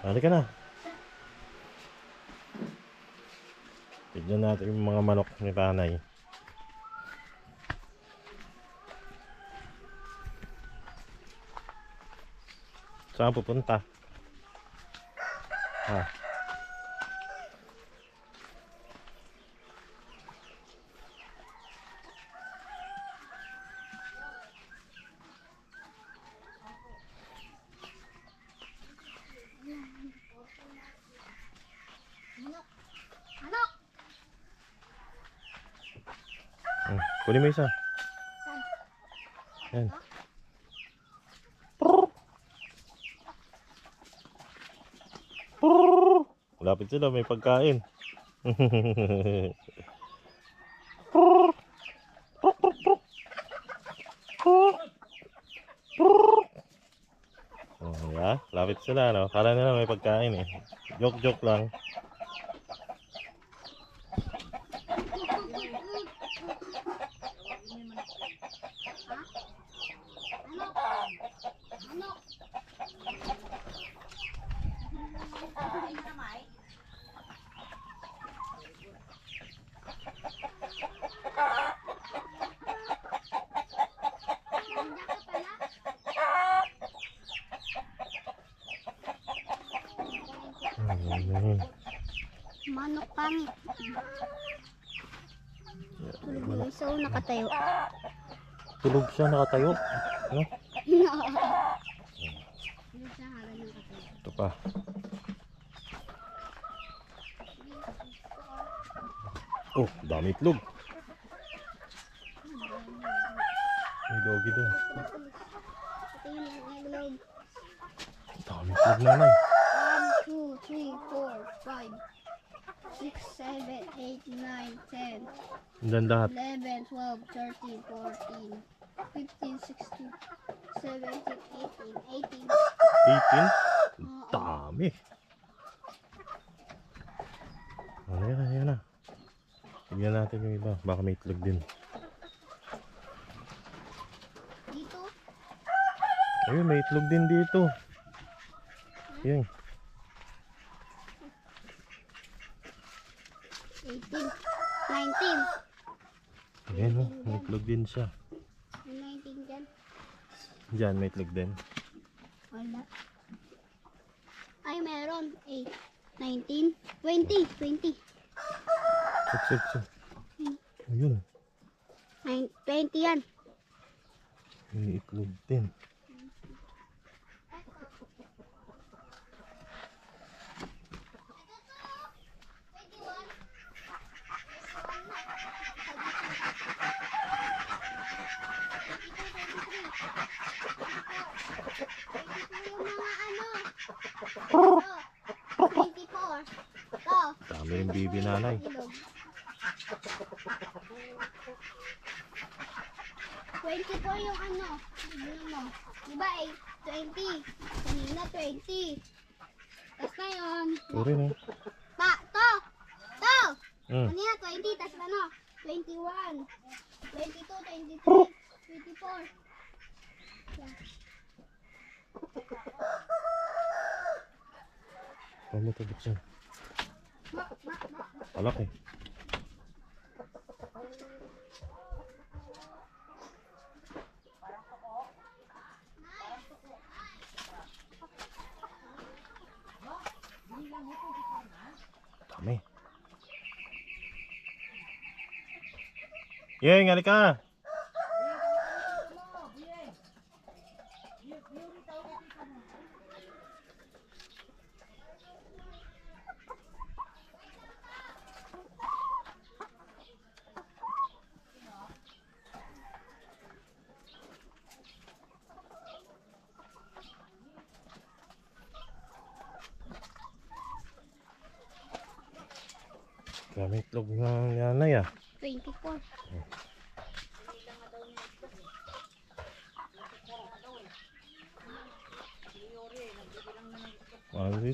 Halika na. Tignan natin yung mga manok ni Tanay. Saan pupunta? Ha? Kunin mo isa. Yan. Lapit sila, may pagkain. Yeah, lapit sila, no? Kala nila may pagkain eh. Joke lang. Manok pangit. Tulog yung isa o nakatayo. Tulog siya, nakatayo. No? Tulog siya habang nakatayo. Ito pa. Oh, dami itlog. May doggy doon. Ito yung itlog. Dami itlog, nanay. 1, 2, 3, 4, 5, 6, 7, 8, 9, 10, Andan lahat. 11, 12, 13, 14, 15, 16, 17, 18, 18. 18? Dami. Ayan na. Tignan natin yung iba. Baka may itlog din. Dito? Ayun, may itlog din dito. Ayun. 18, 19. Ayan, oh, may itlog din siya. May 19 dyan. Diyan, may itlog din. Wala. Ay, meron. 8, 19, 20, 20. Sip. Ayun. 20 yan. May itlog din. Yung mga ano. Ito. 24. Ito. Dami yung bibi, nanay. Ilog. 24 yung ano. Ano mo? Diba 20. Kanina 20. Tapos ngayon. Sorry na. To. Hmm. Kanina 20. Tapos ano? 21. 22, 23, 24. Yan. Paano ito buksan? Alak eh. Dami. Yeng, halika. Dami itlog ng nanay ah. 24.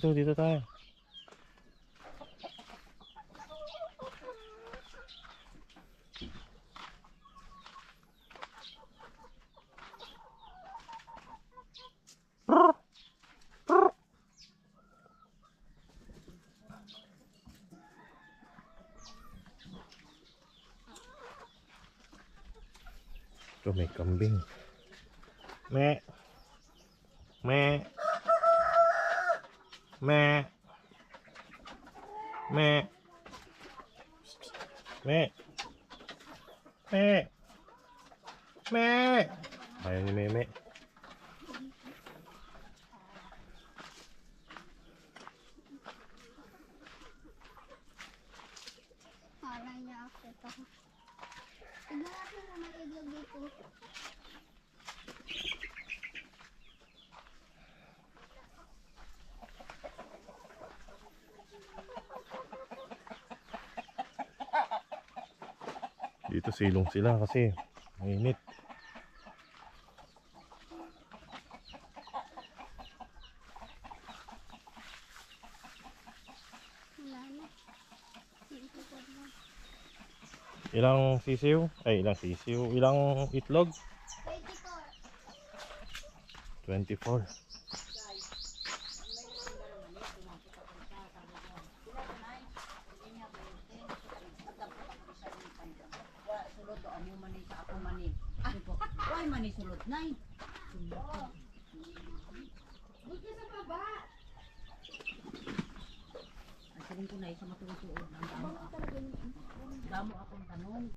Dito tayo. Ito may kambing. Me. Me. Me. Me. Me. Me. Me. Ayaw ni Meme. Parang niya ako ito. Tignan natin kung may iglog dito. Dito silong sila kasi mainit. Wala na. Dito pa na. Ilang sisiw? Ay, ilang sisiw. Ilang itlog? 24. 24. Sulod do amo man sa ako mani. Why mani sulod nay? Buti sa baba. Ang saling ko nay sa matutuod ang damo. Damo akong tanong.